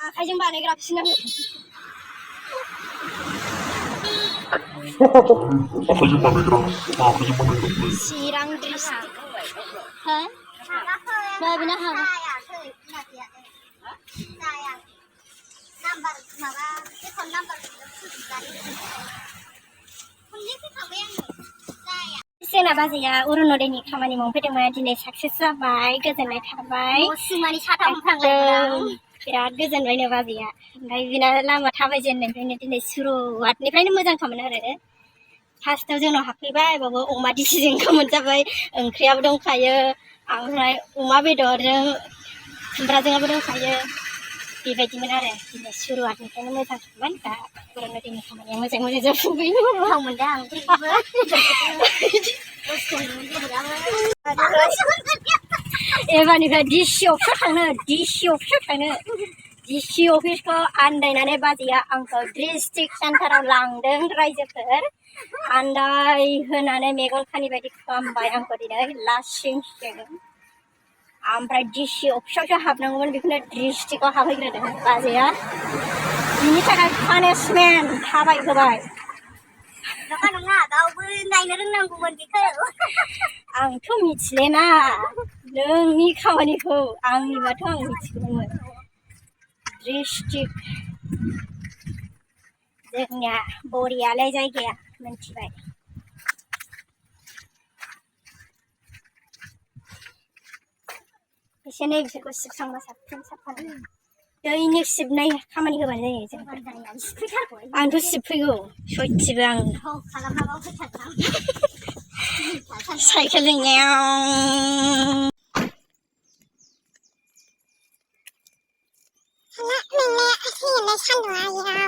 आखाइजों बानायग्राफिन आङो चिरां डिस्ट्रिक्ट हो माबेना हाबा जोंना बाजैया अरुण'दयनि खामानि मावफैदोंमोन दिनै साक्सेस जाबाय गोजोननाय थाबाय बिराद गोजोनबायनो बाजैया ओमफ्राय बिना लामा थाबायजेननायनिफ्रायनो दिनै सुरुवातनिफ्रायनो मोजांखामोन आरो फार्स्टआव जोंनाव हाबफैबाय बावबो अमा दिसिजों मोनजाबाय ओंख्रियाबो दंखायो ओमफ्राय अमा बेदरजों खुमब्राजोंबो दंखायो बेबायदिमोन आरो दिनै सुरुवातनिफ्रायनो मोजांखामोन दा अरुण'दयनि खामानिया मोजां जाफुंबाय गोथाव मोनदों आं एबारनिफ्राय डिसि अफिसाव थांनो डिसि अफिसखौ आन्दायनानै बाजैया आंखौ डिस्ट्रिक्ट सेन्टाराव लांदों रायजोफोर आन्दाय होनानै मेगन खानि बायदि खालामबाय आंखौ दिनै लासिं ओमफ्राय डिसि अफिसावसो हाबनांगौमोन बेखौनो डिस्ट्रिक्टआव हाबहैग्रोदों बाजैया बिनि थाखाय पानिशमेन्ट थाबायहोबाय नङा गावबो नायनो रोंनांगौमोन बेखौ आंथ' मिथिलेना नोंनि खामानिखौ आंनिबाथ' आं मिथिगौमोन डिस्ट्रिक्ट जोंनिया बरियालाय जायगाया मिथिबाय एसेनो बिसोरखौ सिबस्रांबा साबसिन दैनिक सिबनाय खामानि होबानो जायो जों आंथ' सिबफैगौ सयथिबो आं साइकेलजों सान्दुङा